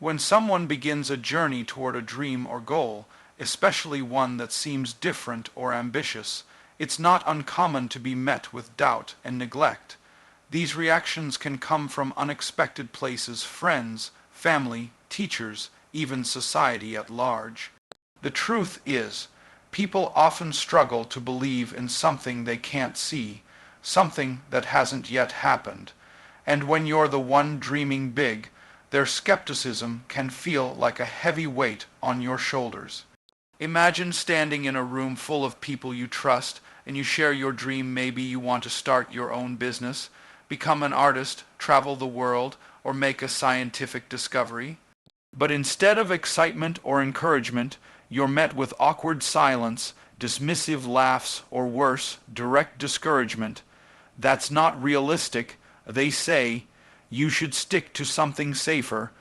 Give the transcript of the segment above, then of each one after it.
When someone begins a journey toward a dream or goal, especially one that seems different or ambitious, it's not uncommon to be met with doubt and neglect. These reactions can come from unexpected places: friends, family, teachers, even society at large. The truth is, people often struggle to believe in something they can't see, something that hasn't yet happened. And when you're the one dreaming big, their skepticism can feel like a heavy weight on your shoulders. Imagine standing in a room full of people you trust and you share your dream. Maybe you want to start your own business, become an artist, travel the world, or make a scientific discovery. But instead of excitement or encouragement, you're met with awkward silence, dismissive laughs, or worse, direct discouragement. That's not realistic, they say. You should stick to something safer.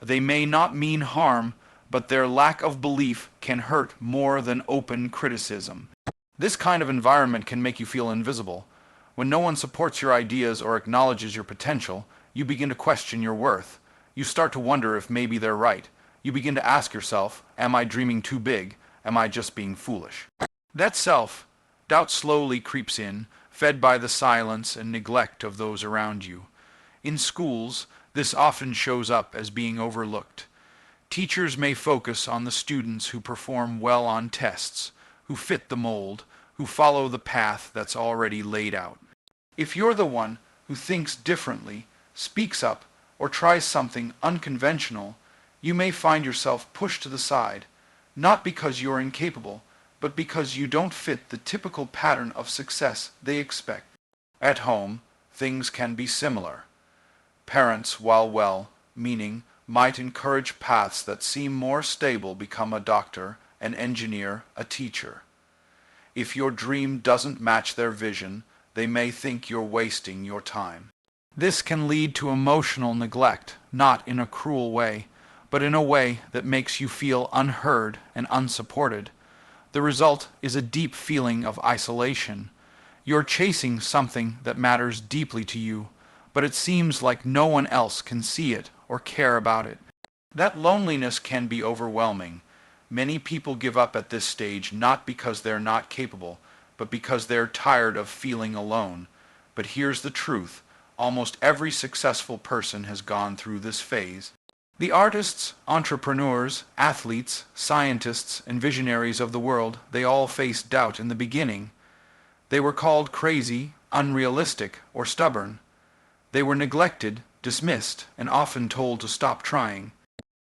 They may not mean harm, but their lack of belief can hurt more than open criticism. This kind of environment can make you feel invisible. When no one supports your ideas or acknowledges your potential, you begin to question your worth. You start to wonder if maybe they're right. You begin to ask yourself, am I dreaming too big? Am I just being foolish? That self-doubt slowly creeps in, fed by the silence and neglect of those around you. In schools, this often shows up as being overlooked. Teachers may focus on the students who perform well on tests, who fit the mold, who follow the path that's already laid out. If you're the one who thinks differently, speaks up, or tries something unconventional, you may find yourself pushed to the side, not because you're incapable, but because you don't fit the typical pattern of success they expect. At home, things can be similar. Parents, while well-meaning, might encourage paths that seem more stable: become a doctor, an engineer, a teacher. If your dream doesn't match their vision, they may think you're wasting your time. This can lead to emotional neglect, not in a cruel way, but in a way that makes you feel unheard and unsupported. The result is a deep feeling of isolation. You're chasing something that matters deeply to you, but it seems like no one else can see it or care about it. That loneliness can be overwhelming. Many people give up at this stage not because they're not capable, but because they're tired of feeling alone. But here's the truth: almost every successful person has gone through this phase. The artists, entrepreneurs, athletes, scientists, and visionaries of the world, they all faced doubt in the beginning. They were called crazy, unrealistic, or stubborn. They were neglected, dismissed, and often told to stop trying.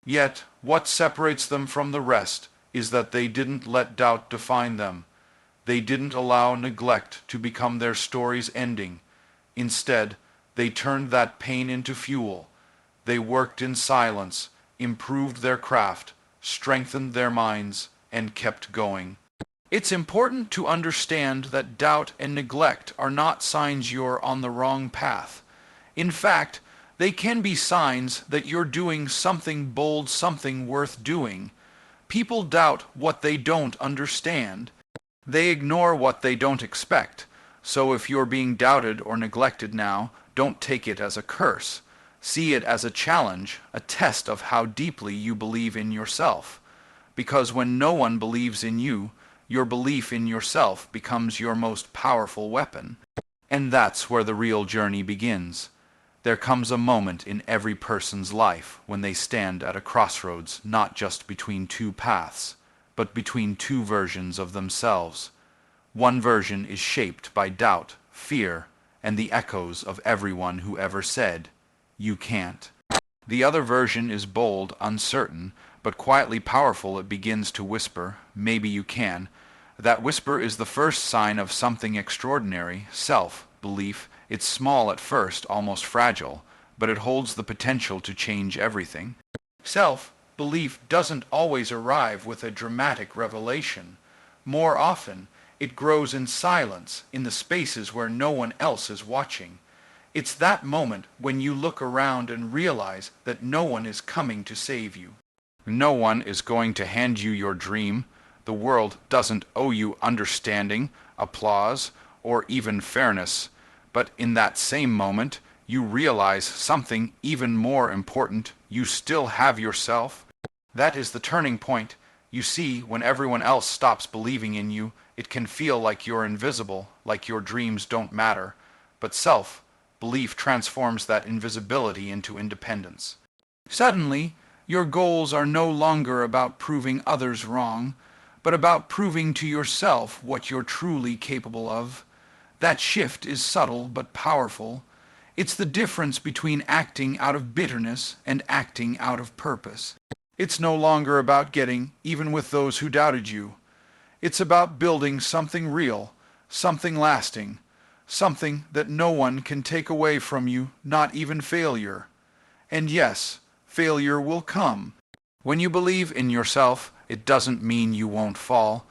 Yet, what separates them from the rest is that they didn't let doubt define them. They didn't allow neglect to become their story's ending. Instead, they turned that pain into fuel. They worked in silence, improved their craft, strengthened their minds, and kept going. It's important to understand that doubt and neglect are not signs you're on the wrong path. In fact, they can be signs that you're doing something bold, something worth doing. People doubt what they don't understand. They ignore what they don't expect. So if you're being doubted or neglected now, don't take it as a curse. See it as a challenge, a test of how deeply you believe in yourself. Because when no one believes in you, your belief in yourself becomes your most powerful weapon. And that's where the real journey begins. There comes a moment in every person's life when they stand at a crossroads, not just between two paths, but between two versions of themselves. One version is shaped by doubt, fear, and the echoes of everyone who ever said, "You can't." The other version is bold, uncertain, but quietly powerful. It begins to whisper, "Maybe you can." That whisper is the first sign of something extraordinary: self-belief. It's small at first, almost fragile, but it holds the potential to change everything. Self-belief doesn't always arrive with a dramatic revelation. More often, it grows in silence, in the spaces where no one else is watching. It's that moment when you look around and realize that no one is coming to save you. No one is going to hand you your dream. The world doesn't owe you understanding, applause, or even fairness. But in that same moment, you realize something even more important: You still have yourself. That is the turning point. You see, when everyone else stops believing in you, it can feel like you're invisible, like your dreams don't matter. But self-belief transforms that invisibility into independence. Suddenly, your goals are no longer about proving others wrong, but about proving to yourself what you're truly capable of. That shift is subtle but powerful. It's the difference between acting out of bitterness and acting out of purpose. It's no longer about getting even with those who doubted you. It's about building something real, something lasting, something that no one can take away from you, not even failure. And yes, failure will come. When you believe in yourself, it doesn't mean you won't fall.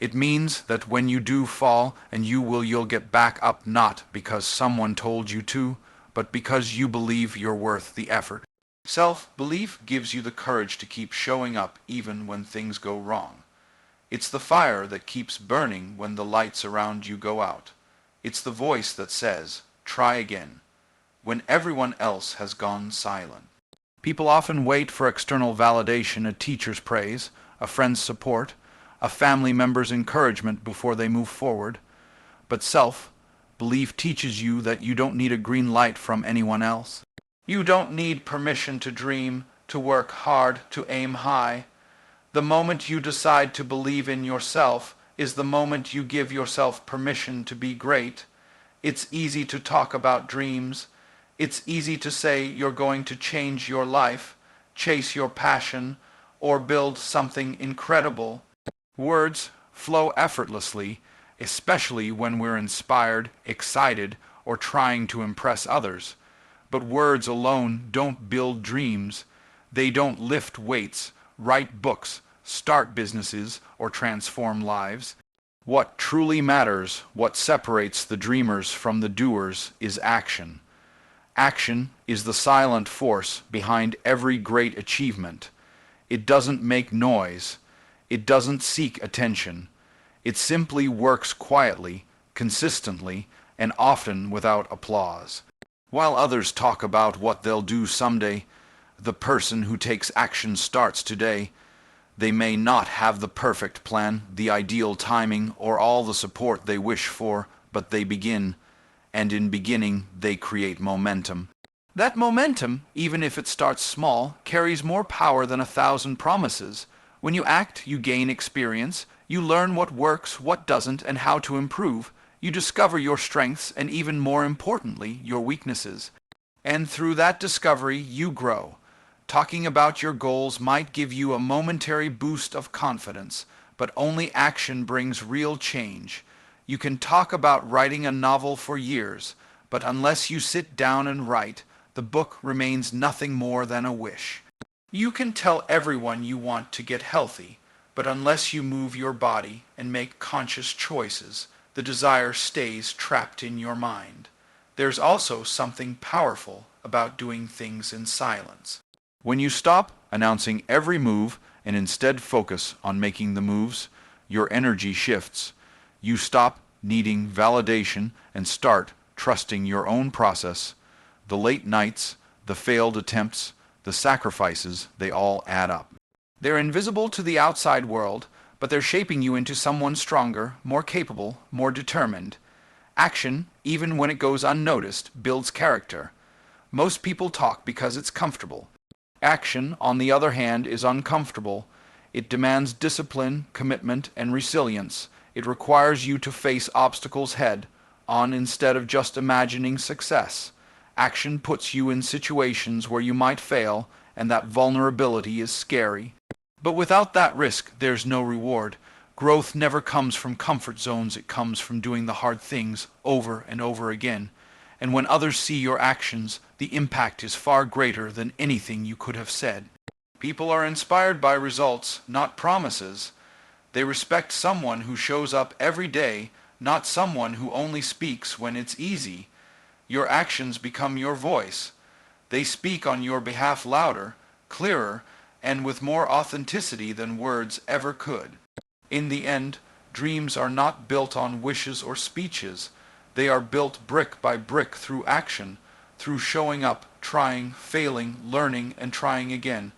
It means that when you do fall, and you'll get back up not because someone told you to, but because you believe you're worth the effort. Self-belief gives you the courage to keep showing up even when things go wrong. It's the fire that keeps burning when the lights around you go out. It's the voice that says, "Try again," when everyone else has gone silent. People often wait for external validation, a teacher's praise, a friend's support, a family member's encouragement before they move forward. But self-belief teaches you that you don't need a green light from anyone else. You don't need permission to dream, to work hard, to aim high. The moment you decide to believe in yourself is the moment you give yourself permission to be great. It's easy to talk about dreams. It's easy to say you're going to change your life, chase your passion, or build something incredible. Words flow effortlessly, especially when we're inspired, excited, or trying to impress others. But words alone don't build dreams. They don't lift weights, write books, start businesses, or transform lives. What truly matters, what separates the dreamers from the doers, is action. Action is the silent force behind every great achievement. It doesn't make noise. It doesn't seek attention. It simply works quietly, consistently, and often without applause. While others talk about what they'll do someday, the person who takes action starts today. They may not have the perfect plan, the ideal timing, or all the support they wish for, but they begin, and in beginning they create momentum. That momentum, even if it starts small, carries more power than 1,000 promises. When you act, you gain experience, you learn what works, what doesn't, and how to improve. You discover your strengths and, even more importantly, your weaknesses. And through that discovery, you grow. Talking about your goals might give you a momentary boost of confidence, but only action brings real change. You can talk about writing a novel for years, but unless you sit down and write, the book remains nothing more than a wish. You can tell everyone you want to get healthy, but unless you move your body and make conscious choices, the desire stays trapped in your mind. There's also something powerful about doing things in silence. When you stop announcing every move and instead focus on making the moves, your energy shifts. You stop needing validation and start trusting your own process. The late nights, the failed attempts, the sacrifices, they all add up. They're invisible to the outside world, but they're shaping you into someone stronger, more capable, more determined. Action, even when it goes unnoticed, builds character. Most people talk because it's comfortable. Action, on the other hand, is uncomfortable. It demands discipline, commitment, and resilience. It requires you to face obstacles head on instead of just imagining success. Action puts you in situations where you might fail, and that vulnerability is scary. But without that risk, there's no reward. Growth never comes from comfort zones. It comes from doing the hard things over and over again. And when others see your actions, the impact is far greater than anything you could have said. People are inspired by results, not promises. They respect someone who shows up every day, not someone who only speaks when it's easy. Your actions become your voice. They speak on your behalf louder, clearer, and with more authenticity than words ever could. In the end, dreams are not built on wishes or speeches. They are built brick by brick through action. through showing up, trying, failing, learning, and trying again.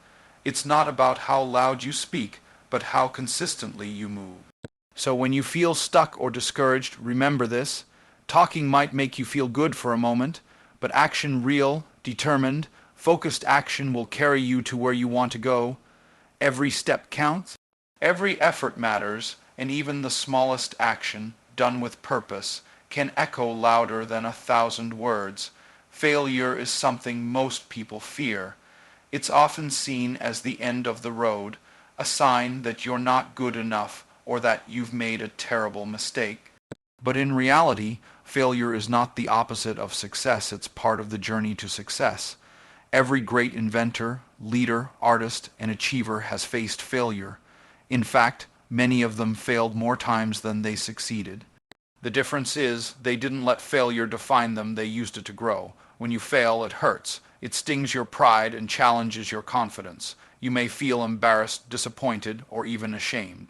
It's not about how loud you speak, but how consistently you move. So when you feel stuck or discouraged, remember this. Talking might make you feel good for a moment, but action, real, determined, focused action will carry you to where you want to go. Every step counts. Every effort matters, and even the smallest action, done with purpose, can echo louder than 1,000 words. Failure is something most people fear. It's often seen as the end of the road, a sign that you're not good enough or that you've made a terrible mistake. But in reality, failure is not the opposite of success, it's part of the journey to success. Every great inventor, leader, artist, and achiever has faced failure. In fact, many of them failed more times than they succeeded. The difference is, they didn't let failure define them, they used it to grow. When you fail, it hurts. It stings your pride and challenges your confidence. You may feel embarrassed, disappointed, or even ashamed.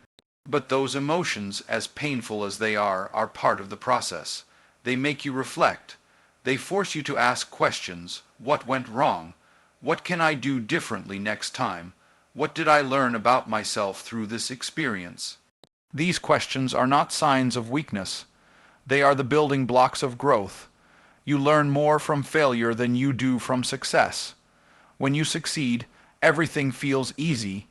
But those emotions, as painful as they are part of the process. They make you reflect. They force you to ask questions. What went wrong? What can I do differently next time? What did I learn about myself through this experience? These questions are not signs of weakness. They are the building blocks of growth. You learn more from failure than you do from success. When you succeed, everything feels easy.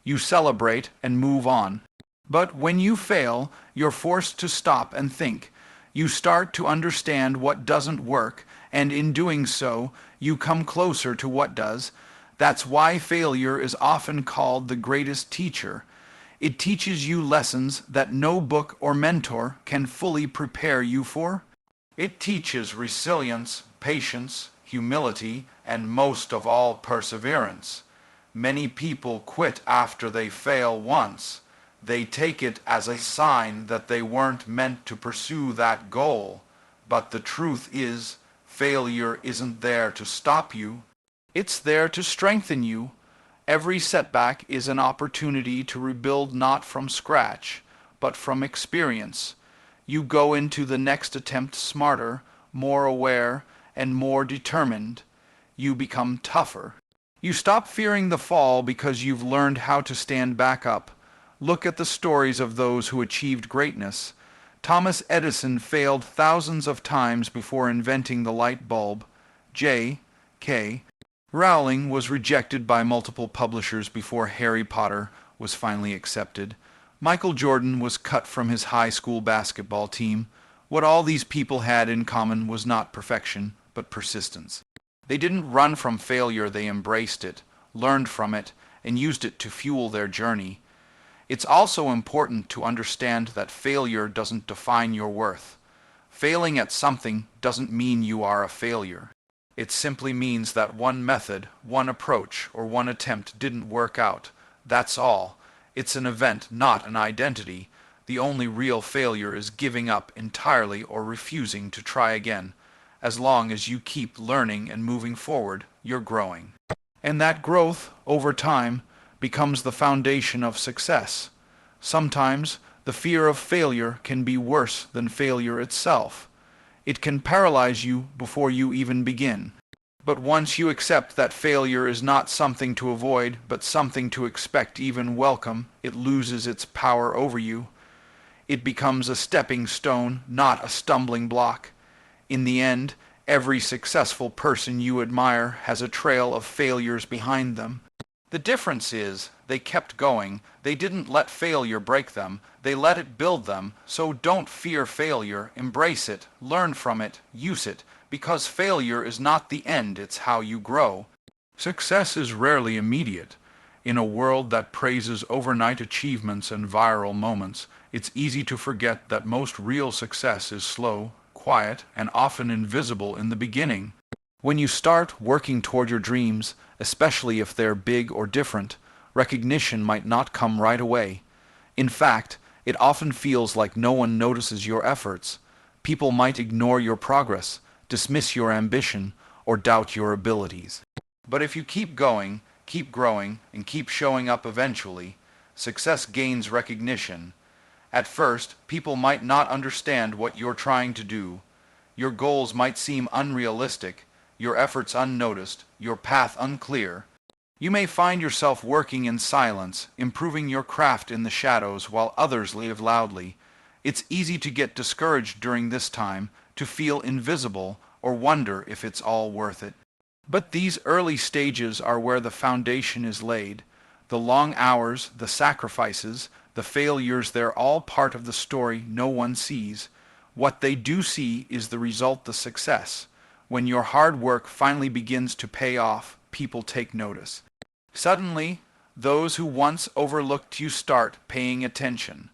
You celebrate and move on. But when you fail, you're forced to stop and think. You start to understand what doesn't work, and in doing so, you come closer to what does. That's why failure is often called the greatest teacher. It teaches you lessons that no book or mentor can fully prepare you for. It teaches resilience, patience, humility, and most of all, perseverance. Many people quit after they fail once. They take it as a sign that they weren't meant to pursue that goal. But the truth is, failure isn't there to stop you. It's there to strengthen you. Every setback is an opportunity to rebuild not from scratch, but from experience. You go into the next attempt smarter, more aware, and more determined. You become tougher. You stop fearing the fall because you've learned how to stand back up. Look at the stories of those who achieved greatness. Thomas Edison failed thousands of times before inventing the light bulb. J.K. Rowling was rejected by multiple publishers before Harry Potter was finally accepted. Michael Jordan was cut from his high school basketball team. What all these people had in common was not perfection, but persistence. They didn't run from failure, they embraced it, learned from it, and used it to fuel their journey. It's also important to understand that failure doesn't define your worth. Failing at something doesn't mean you are a failure. It simply means that one method, one approach, or one attempt didn't work out. That's all. It's an event, not an identity. The only real failure is giving up entirely or refusing to try again. As long as you keep learning and moving forward, you're growing. And that growth, over time, becomes the foundation of success. Sometimes, the fear of failure can be worse than failure itself. It can paralyze you before you even begin. But once you accept that failure is not something to avoid, but something to expect, even welcome, it loses its power over you. It becomes a stepping stone, not a stumbling block. In the end, every successful person you admire has a trail of failures behind them. The difference is, they kept going. They didn't let failure break them. They let it build them. So don't fear failure. Embrace it. Learn from it. Use it. Because failure is not the end, it's how you grow. Success is rarely immediate. In a world that praises overnight achievements and viral moments, it's easy to forget that most real success is slow, quiet, and often invisible in the beginning. When you start working toward your dreams, especially if they're big or different, recognition might not come right away. In fact, it often feels like no one notices your efforts. People might ignore your progress, dismiss your ambition, or doubt your abilities. But if you keep going, keep growing, and keep showing up eventually, success gains recognition. At first, people might not understand what you're trying to do. Your goals might seem unrealistic. your efforts unnoticed, your path unclear. You may find yourself working in silence, improving your craft in the shadows while others live loudly. It's easy to get discouraged during this time, to feel invisible, or wonder if it's all worth it. But these early stages are where the foundation is laid. The long hours, the sacrifices, the failures, they're all part of the story no one sees. What they do see is the result, the success. When your hard work finally begins to pay off, people take notice. Suddenly, those who once overlooked you start paying attention.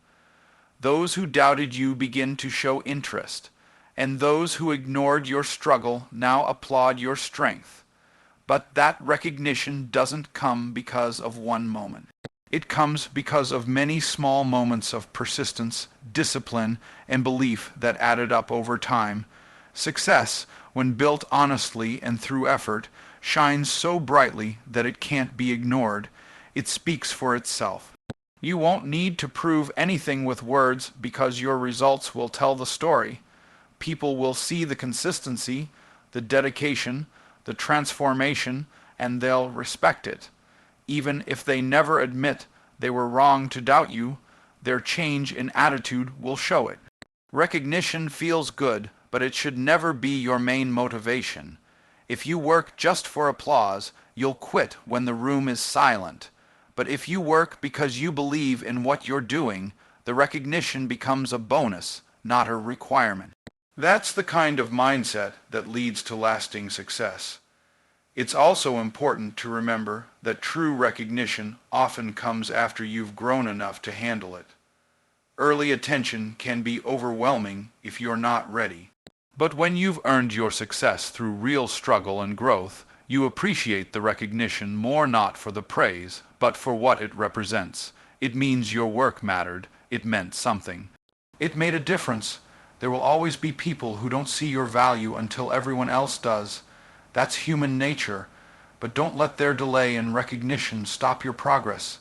Those who doubted you begin to show interest, and those who ignored your struggle now applaud your strength. But that recognition doesn't come because of one moment. It comes because of many small moments of persistence, discipline, and belief that added up over time. Success, when built honestly and through effort, shines so brightly that it can't be ignored. It speaks for itself. You won't need to prove anything with words because your results will tell the story. People will see the consistency, the dedication, the transformation, and they'll respect it. Even if they never admit they were wrong to doubt you, their change in attitude will show it. Recognition feels good, but it should never be your main motivation. If you work just for applause, you'll quit when the room is silent. But if you work because you believe in what you're doing, the recognition becomes a bonus, not a requirement. That's the kind of mindset that leads to lasting success. It's also important to remember that true recognition often comes after you've grown enough to handle it. Early attention can be overwhelming if you're not ready. But when you've earned your success through real struggle and growth, you appreciate the recognition more, not for the praise, but for what it represents. It means your work mattered. It meant something. It made a difference. There will always be people who don't see your value until everyone else does. That's human nature. But don't let their delay in recognition stop your progress.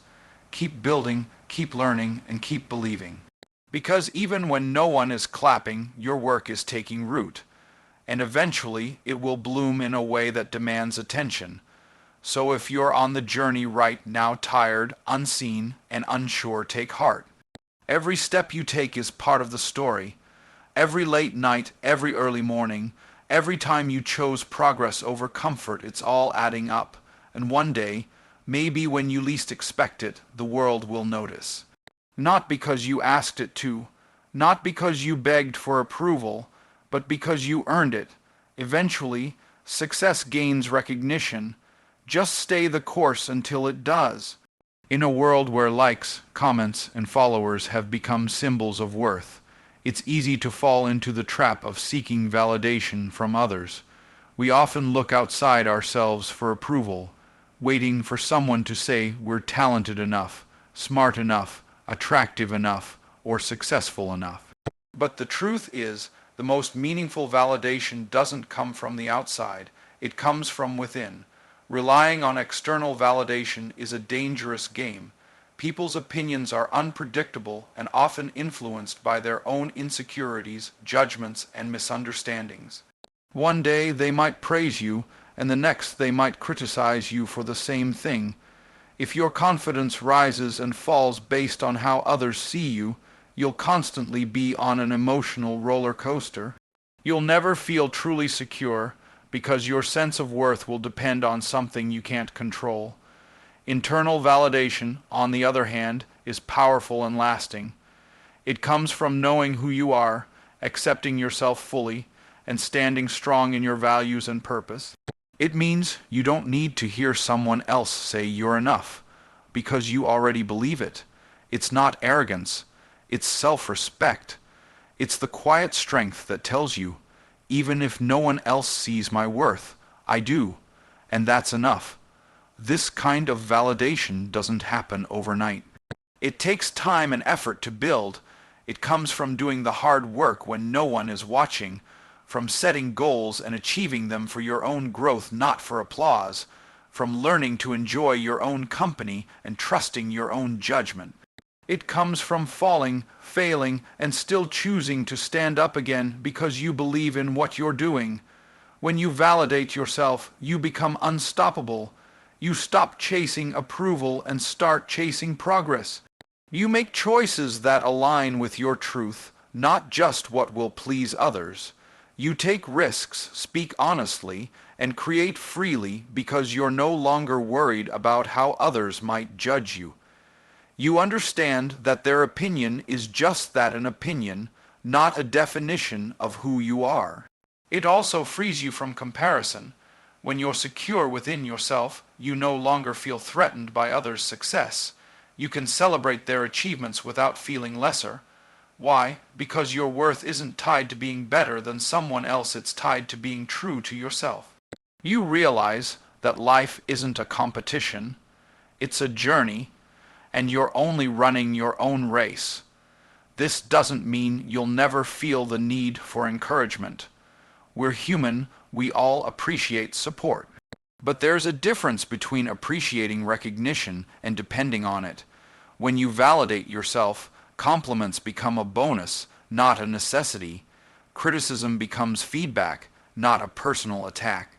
Keep building, keep learning, and keep believing. Because even when no one is clapping, your work is taking root. And eventually it will bloom in a way that demands attention. So if you're on the journey right now, tired, unseen, and unsure, take heart. Every step you take is part of the story. Every late night, every early morning, every time you chose progress over comfort, it's all adding up. And one day, maybe when you least expect it, the world will notice. Not because you asked it to, not because you begged for approval, but because you earned it. Eventually, success gains recognition. Just stay the course until it does. In a world where likes, comments, and followers have become symbols of worth, it's easy to fall into the trap of seeking validation from others. We often look outside ourselves for approval, waiting for someone to say we're talented enough, smart enough, attractive enough, or successful enough. But the truth is, the most meaningful validation doesn't come from the outside. It comes from within. Relying on external validation is a dangerous game. People's opinions are unpredictable and often influenced by their own insecurities, judgments, and misunderstandings. One day they might praise you, and the next they might criticize you for the same thing. If your confidence rises and falls based on how others see you, you'll constantly be on an emotional roller coaster. You'll never feel truly secure because your sense of worth will depend on something you can't control. Internal validation, on the other hand, is powerful and lasting. It comes from knowing who you are, accepting yourself fully, and standing strong in your values and purpose. It means you don't need to hear someone else say you're enough, because you already believe it. It's not arrogance. It's self-respect. It's the quiet strength that tells you, even if no one else sees my worth, I do, and that's enough. This kind of validation doesn't happen overnight. It takes time and effort to build. It comes from doing the hard work when no one is watching, from setting goals and achieving them for your own growth, not for applause, from learning to enjoy your own company and trusting your own judgment. It comes from falling, failing, and still choosing to stand up again because you believe in what you're doing. When you validate yourself, you become unstoppable. You stop chasing approval and start chasing progress. You make choices that align with your truth, not just what will please others. You take risks, speak honestly, and create freely because you're no longer worried about how others might judge you. You understand that their opinion is just that, an opinion, not a definition of who you are. It also frees you from comparison. When you're secure within yourself, you no longer feel threatened by others' success. You can celebrate their achievements without feeling lesser. Why? Because your worth isn't tied to being better than someone else, it's tied to being true to yourself. You realize that life isn't a competition, it's a journey, and you're only running your own race. This doesn't mean you'll never feel the need for encouragement. We're human, we all appreciate support. But there's a difference between appreciating recognition and depending on it. When you validate yourself, compliments become a bonus, not a necessity. Criticism becomes feedback, not a personal attack.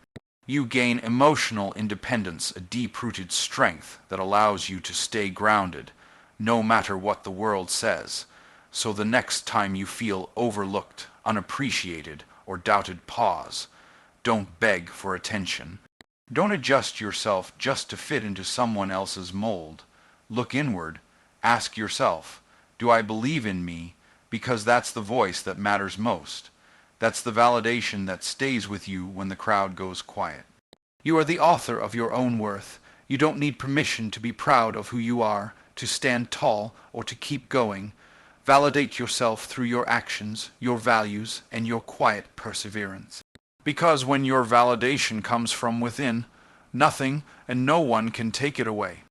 You gain emotional independence, a deep-rooted strength that allows you to stay grounded, no matter what the world says. So the next time you feel overlooked, unappreciated, or doubted, pause. Don't beg for attention. Don't adjust yourself just to fit into someone else's mold. Look inward. Ask yourself, do I believe in me? Because that's the voice that matters most. That's the validation that stays with you when the crowd goes quiet. You are the author of your own worth. You don't need permission to be proud of who you are, to stand tall, or to keep going. Validate yourself through your actions, your values, and your quiet perseverance. Because when your validation comes from within, nothing and no one can take it away.